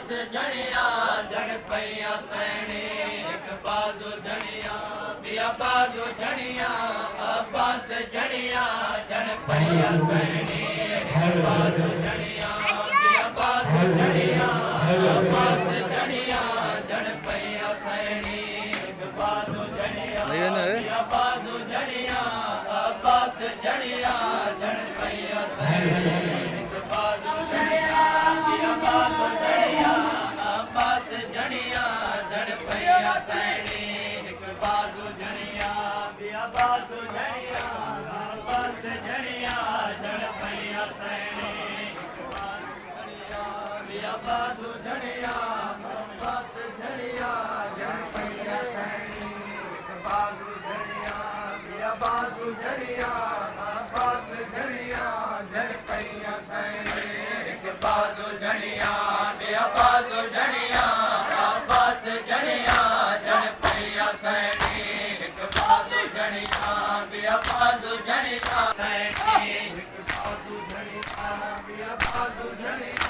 जणिया जण पैया सैनी एक बाजू जणिया बिया बाजू जणिया अब्बास जणिया जण पैया सैनी एक बाजू जणिया बिया बाजू जणिया अब्बास जणिया जण पैया सैनी एक बाजू जणिया बिया बाजू जणिया अब्बास जणिया जण पैया सैनी एक बाजू जणिया बिया बाजू जणिया अब्बास जणिया जण पैया सैनी एक बाजू जणिया बिया बाजू जणिया अब्बास जणिया जण पैया सैनी बिया बाजू जणिया अब्बास जणिया जण पैया सैनी एक बाजू जणिया बिया बाजू जणिया अब्बास जणिया जण पैया सैनी एक बाजू जणिया बिया बाजू जणिया अब्बास जणिया जण पैया सैनी एक बाजू जणिया बिया बाजू जणिया सैनी एक बाजू जणिया बिया बाजू जणिया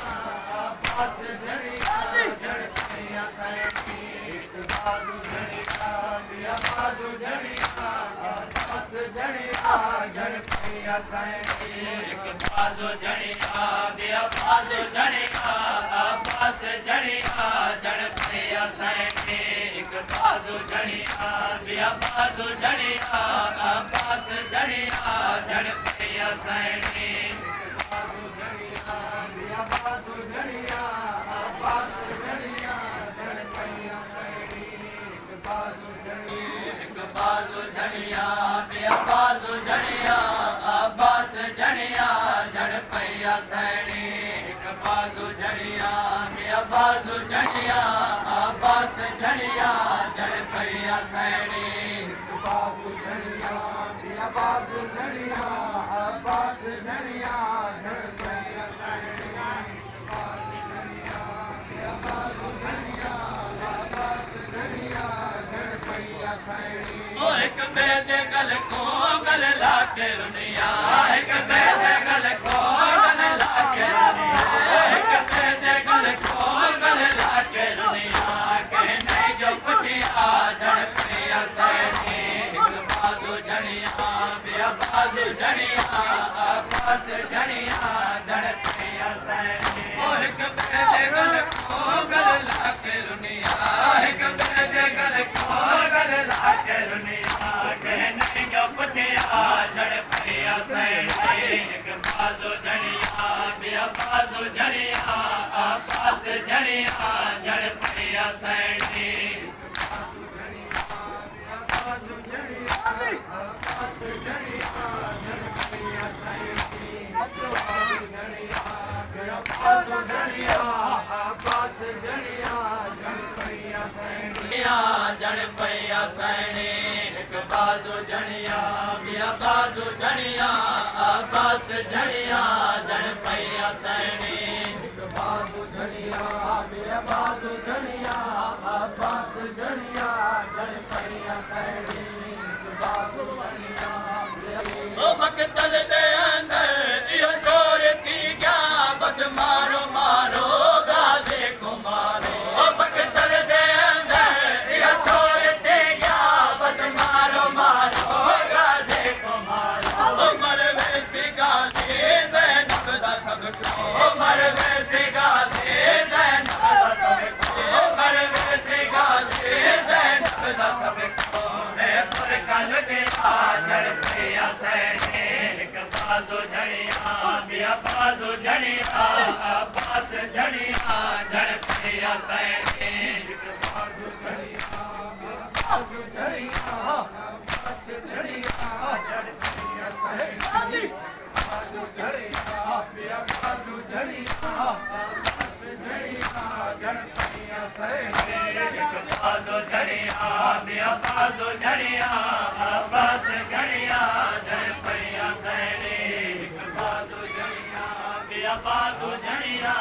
अब्बास जणिया जण पैया सैनी एक बाजू जणिया बिया बाजू जणिया अब्बास जणिया जण पैया सैनी एक बाजू जणिया बिया बाजू जणिया अब्बास जणिया जण पैया सैनी एक बाजू जणिया बिया बाजू जणिया अब्बास जणिया जण पैया सैनी बाजू जणिया बिया बाजू जणिया अब्बास जणिया जण पैया सैनी एक बाजू जणिया बिया बाजू जणिया अब्बास जणिया जण पैया सैनी एक बाजू जणिया बिया बाजू जणिया अब्बास जणिया जण पैया सैनी एक बाजू जणिया बिया बाजू जणिया अब्बास जणिया जण पैया सैनी बाजू जणिया बिया बाजू जणिया अब्बास जणिया जण पैया सैनी एक बेद गल को गल लाके रुनिया एक बेद गल को गल लाके रुनिया एक बेद गल को गल लाके रुनिया कहने जो पुछिया जण पैया सैनी एक बाजू जणिया बिया बाजू जणिया अब्बास जणिया जण पैया सैनी एक बेद गल को गल लाके रुनिया एक बेद गल को गल लाके रुनिया कहने जो पुछिया जण पैया सैनी एक बाजू जणिया बिया बाजू जणिया अब्बास जणिया जण पैया सैनी बाजू जणिया बिया बाजू जणिया अब्बास जणिया जण पैया सैनी बाजू जणिया बिया बाजू जणिया अब्बास जणिया जण पैया सैनी जण पैया सैनी एक बाजू जणिया बिया बाजू जणिया अब्बास जणिया जण पैया सैनी एक बाजू जणिया बिया बाजू जणिया अब्बास जणिया जण पैया सैनी एक बाजू जणिया ओ मकतल दे अंदर यो छोर थी गया बस मारो मारो गाजे को मारो ओ मकतल दे अंदर यो छोर थी गया बस मारो मारो गाजे को मारो ओ मरवे से गाजे ज़ैनब दा सबको ओ मरवे से गाजे ज़ैनब दा सबको ओ मरवे से गाजे ज़ैनब दा सबको मैं पर कल के जण पैया सैनी एक बाजू जणिया बिया बाजू जणिया अब्बास जणिया जण पैया सैनी एक बाजू जणिया बिया बाजू जणिया अब्बास जणिया जण पैया सैनी बाजू जणिया बिया बाजू जणिया अब्बास जणिया जण पैया सैनी एक बाजू जणिया बिया बाजू जणिया अब्बास जणिया जण पैया सैनी एक बाजू जणिया बिया बाजू जणिया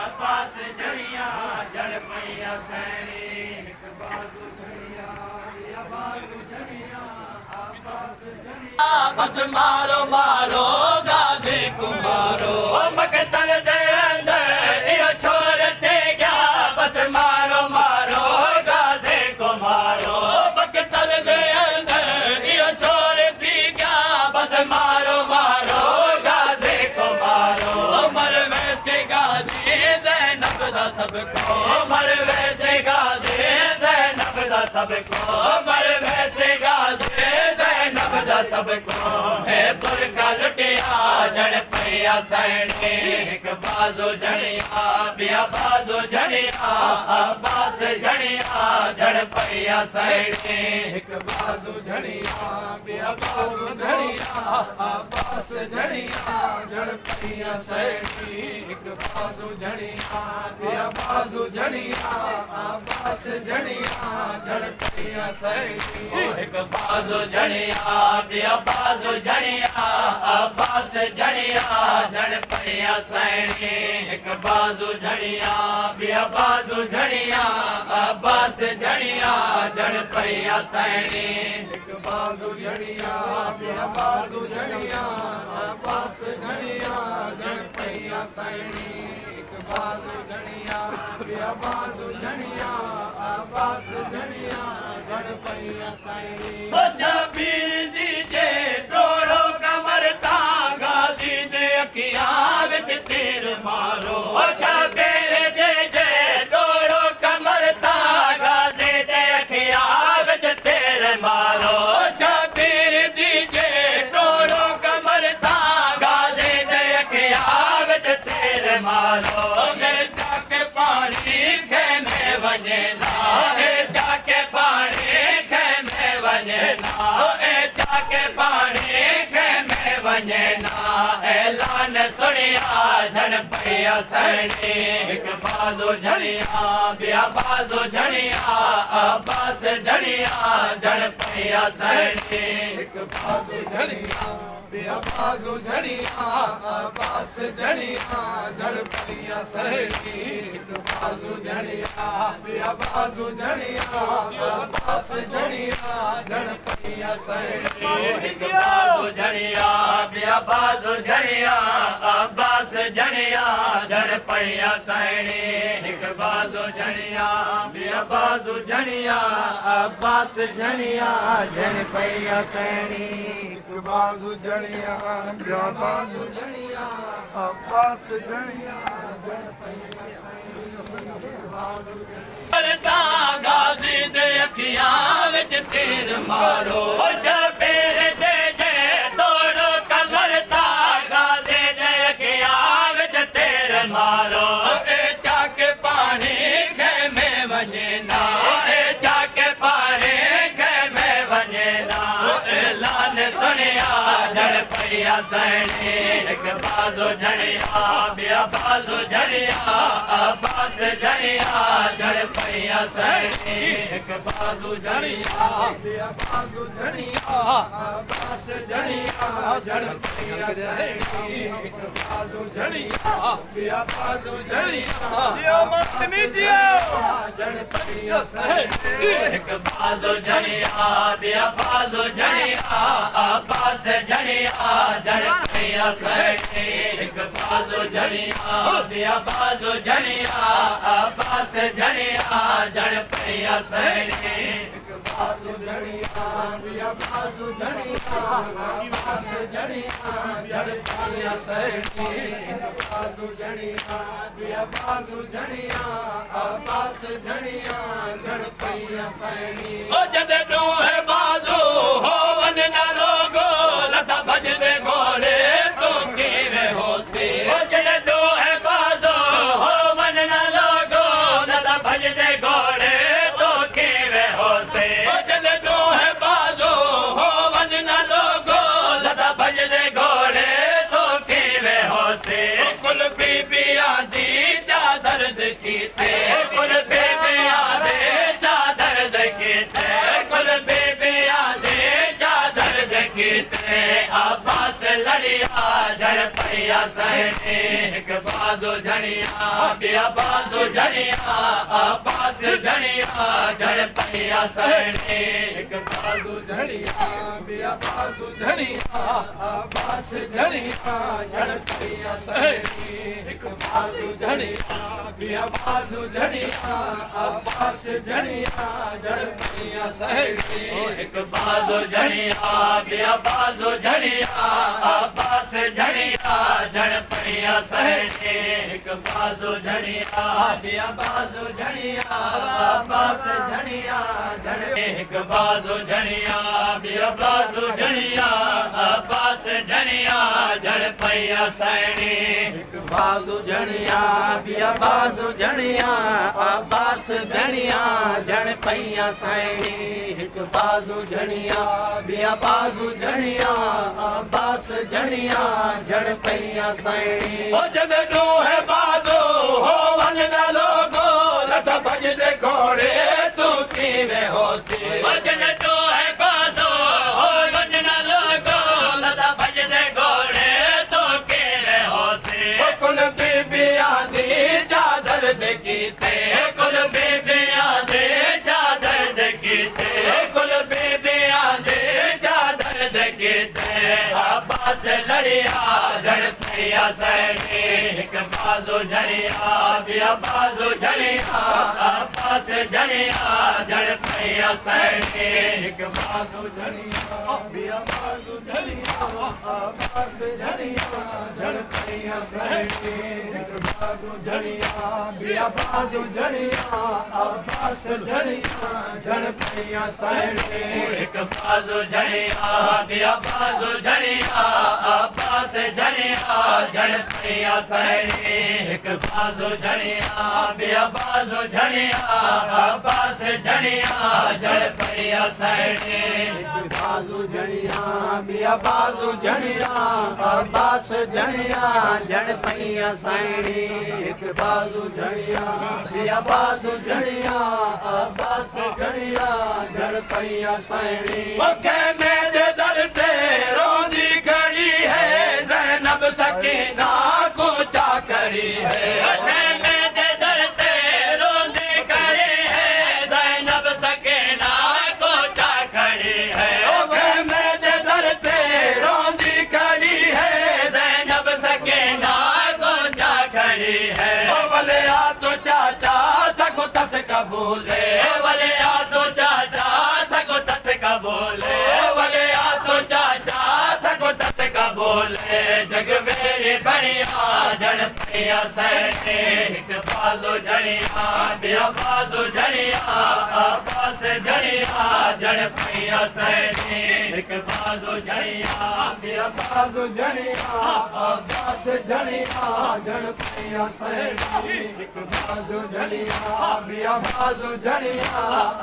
अब्बास जणिया जण पैया सैनी एक बाजू जणिया बिया बाजू जणिया अब्बास जणिया बस मारो मारो गाजे को मारो मकतल दे अंदर यो छोर थे गया दा सबको मर वैसे गाजे ज़ैनब दा सबको मर वैसे गाजे ज़ैनब दा सबको है बुरका लुटिया जड़ पैया सैनी एक बाजू जड़िया बिया बाजू जड़िया अब्बास जड़िया जड़ पैया सैनी एक बाजू जड़िया बिया बाजू जड़िया अब्बास जड़िया जड़ पैया सैनी एक बाजू जड़िया बिया बाजू जड़िया अब्बास जड़िया जड़ पैया सैनी एक बाजू जड़िया बिया बाजू जड़िया अब्बास जड़िया जड़ पैया सैनी एक बाजू जड़िया बिया बाजू जड़िया अब्बास जड़िया जड़ पैया सैनी एक बाजू जड़िया बिया बाजू जड़िया अब्बास जड़िया जड़ पैया सैनी एक बाजू जड़िया बिया बाजू जड़िया अब्बास जड़िया जड़ पैया सैनी शबीर जी जे तोड़ो कमर तांगा जी दे अखियां विच तीर मारो शबीर जी जे तोड़ो कमर तांगा जी दे अखियां विच तीर मारो शबीर जी जे तोड़ो कमर तांगा जी दे अखियां विच तीर मारो मेरे जाके पानी खेमे वञे ना जाके पानी खेमे वञे ना जाके पानी खेमे वञे ना ऐलान सुनिया झड़ पैया सैनी एक बाजू झड़िया बिया बाजू झड़िया अब्बास झड़िया झड़ पैया सैनी एक बाजू झड़िया बिया बाजू झड़िया अब्बास झड़िया झड़ पैया सैनी एक बाजू झड़िया बिया बाजू झड़िया अब्बास झड़िया झड़ पैया सैनी एक बाजू झड़िया बिया बाजू झड़िया अब्बास झड़िया झड़ पैया सैनी एक बाजू झड़िया बिया बाजू झड़िया अब्बास झड़िया झड़ पैया सैनी एक बाजू झड़िया बिया बाजू झड़िया अब्बास झड़िया झड़ पैया गाजी दे अखियां विच तीर मारो शबीर जे जे तोड़ो कमर तागा दे दे अखियां विच तीर मारो ए चाके पानी खेमे वञे ना चाके पानी खेमे वञे ना ऐलान सुनिया झड़ पैया सैनी एक बाजू झड़िया बिया बाजू झड़िया अब्बास झड़िया झड़ पैया सैनी एक बाजू झड़िया बिया बाजू झड़िया अब्बास झड़िया झड़ पैया सैनी एक बाजू झड़िया बिया बाजू झड़िया जियो मस्ती जियो झड़ पैया सैनी एक बाजू झड़िया बिया बाजू झड़िया अब्बास झड़िया झड़ पैया सैनी एक बाजू झड़िया बिया बाजू झड़िया अब्बास झड़िया झड़ पैया सैनी एक बाजू झड़िया बिया बाजू झड़िया अब्बास झड़िया झड़ पैया सैनी एक बाजू झड़िया बिया बाजू झड़िया अब्बास झड़िया झड़ पैया सैनी ओ जद दो है बाजू हो वन ना लोगो लता भजदे घोड़े तो कीवे होसी ओ जद दो है बाजू हो वन ना लोगो लता भजदे घोड़े तो कीवे होसी ओ जद दो है बाजू हो वन ना लोगो लता भजदे घोड़े तो कीवे होसी कुल बीबिया दी चादर कीते कुल बीबिया दे चादर कीते कुल बीबिया दे चादर कीते अब्बास लड़िया झड़ पैया सैनी एक बाजू झड़िया बिया बाजू झड़िया अब्बास झड़िया झड़ पैया सैनी एक बाजू झड़िया बिया बाजू झड़िया अब्बास झड़िया झड़ पैया सैनी एक बाजू झड़िया बिया बाजू झड़िया अब्बास झड़िया झड़ पैया सैनी एक बाजू झड़िया बिया बाजू झड़िया अब्बास झड़िया झड़िया झड़ पैया सैने एक बाजू झड़िया बिया बाजू झड़िया अब्बास झड़िया झड़ एक बाजू झड़िया बिया बाजू झड़िया अब्बास झड़िया झड़ पैया सैने एक बाजू झड़िया बिया बाजू झड़िया अब्बास झड़िया झड़ पैया साइणी एक बाजू झड़िया बिया बाजू झड़िया अब्बास झड़िया झड़ पैया साइणी ओ जग नो है बाजू हो वन न लोगो लथ भज दे घोड़े तू कीवे होसी ओ जग नो है बाजू हो वन न लोगो लथ भज दे घोड़े तू कीवे होसी ओ कुल बीबिया दी चादर दे कीते कुल बीबिया दे चादर दे कीते कुल बीबिया दे चादर दे कीते अब्बास लड़िया झड़ पैया सैने एक बाजू झड़िया बिया बाजू झड़िया अब्बास झड़िया झड़ पैया सैने एक बाजू झड़िया बिया बाजू झड़िया अब्बास झड़िया झड़ पैया सैने एक बाजू झड़िया बिया बाजू झड़िया अब्बास झड़िया झड़ पैया सैने एक बाजू झड़िया बिया बाजू झड़िया अब्बास झड़िया झड़ पैया सैने एक बाजू झड़िया बिया बाजू झड़िया अब्बास झड़िया झड़ पैया सैने एक बाजू झड़िया बिया बाजू झड़िया अब्बास झड़िया झड़ पैया साइणी एक बाजू झड़िया बिया बाजू झड़िया अब्बास झड़िया झड़ पैया साइणी मक्के में दे दर ते रोंदी खड़ी है ज़ैनब सकीना को चाकरी है मक्के में दे दर ते रोंदी खड़ी है ज़ैनब सकीना को चाकरी है मक्के में दे दर ते रोंदी खड़ी है ज़ैनब सकीना को चाकरी है बोले आ तो चाचा सको तस कबूले बोले आ तो चाचा सको तस कबूले बोले आ तो चाचा सको तस कबूले जग मेरी बढ़िया झड़ पैया सैने एक बाजू झड़िया बिया बाजू झड़िया अब्बास झड़िया झड़ पैया सैने एक बाजू झड़िया बिया बाजू झड़िया अब्बास झड़िया झड़ पैया सैने एक बाजू झड़िया बिया बाजू झड़िया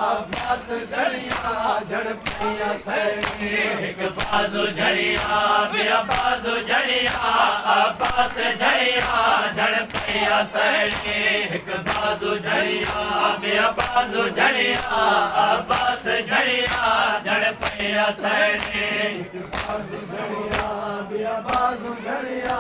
अब्बास झड़िया झड़ पैया सैने एक बाजू झड़िया बिया बाजू झड़िया अब्बास झड़िया झड़ पैया सैने एक बाजू झड़िया बिया बाजू झड़िया अब्बास झड़िया झड़ पैया सैने एक बाजू झड़िया बिया बाजू झड़िया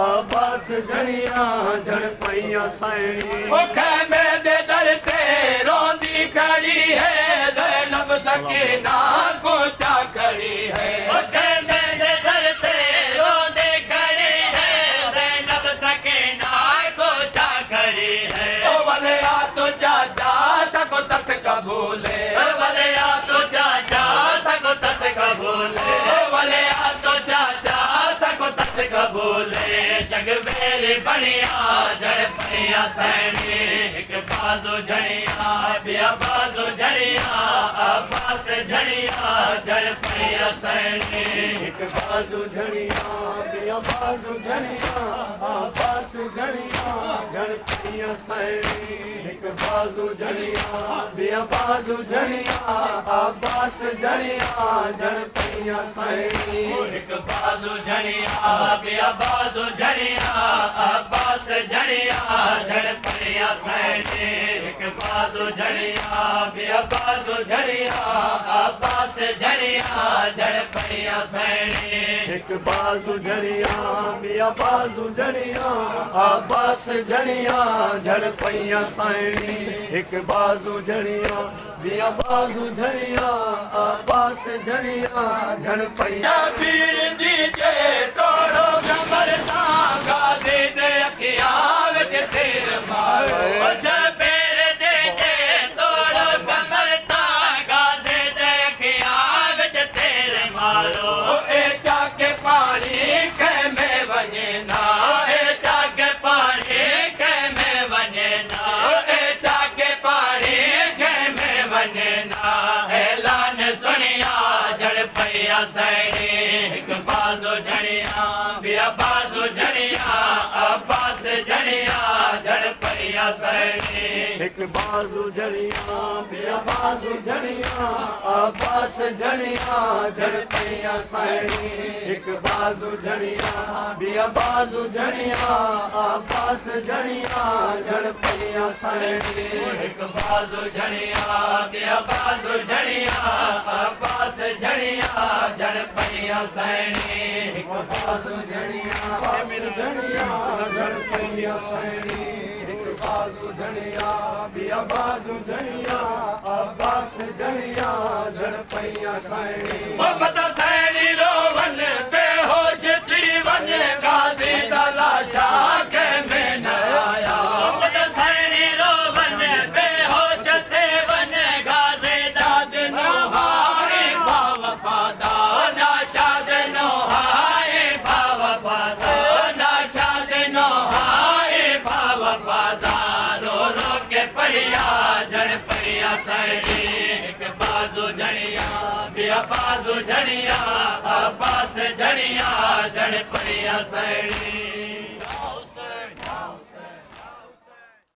अब्बास झड़िया झड़ पैया साइणी ओ खैमे दे दर ते रोंदी खड़ी है ज़ैनब सकीना को चाकरी है ओ खैमे दे दर ते रोंदी खड़ी है ज़ैनब सकीना को चाकरी है ओ भले आ तो चाचा सको तस कबूले ओ भले आ तो चाचा सको तस कबूले ओ भले आ तो चाचा सको तस कबूले जग मेरी बढ़िया झड़ पैया सैने एक बाजू झड़िया बिया बाजू झड़िया अब्बास झड़िया झड़ पैया सैने एक बाजू झड़िया बिया बाजू झड़िया अब्बास झड़िया झड़ पैया साइणी एक बाजू झड़िया बिया बाजू झड़िया अब्बास झड़िया झड़ पैया साइणी एक बाजू झड़िया बिया बाजू झड़िया अब्बास झड़िया झड़ पैया सैने एक बाजू झड़िया बिया बाजू झड़िया अब्बास झड़िया झड़ पैया सैने एक बाजू झड़िया बिया बाजू झड़िया अब्बास झड़िया झड़ पैया साइणी एक बाजू झड़िया बिया बाजू झड़िया अब्बास झड़िया झड़ पैया पीर दीजे तोड़ो कमर तांगा दे दे अखियां विच तेर मारो पैर दे दे तोड़ो कमर तांगा दे दे अखियां विच तेर मारो ए जाके पानी खे जड़ पैया सैनी एक बाजू जड़िया बिया बाजू जड़िया अब्बास जड़िया जड़ पैया सैनी एक बाजू जड़िया बिया बाजू जड़िया अब्बास जड़िया जड़ पैया सैनी एक बाजू जड़िया बिया बाजू जड़िया अब्बास जड़िया जड़ पैया सैनी एक बाजू जड़िया मेरे जड़िया जड़ पैया सैनी एक बाजू जड़िया बिया बाजू जड़िया अब्बास जड़िया जड़ पैया सैनी मोहम्मद सैनी रोवन बेहोश जीवन गाजी तलाशा के में न आया मोहम्मद सैनी रोवन बेहोश जीवन गाजी दाद नोहाए भाव फादा नाशाद नोहाए भाव फादा नाशाद नोहाए भाव फादा रो रो के पड़िया जड़ पैया सैनी एक बाजू जड़िया बिया बाजू जड़िया अब्बास जड़िया जड़ पैया सैनी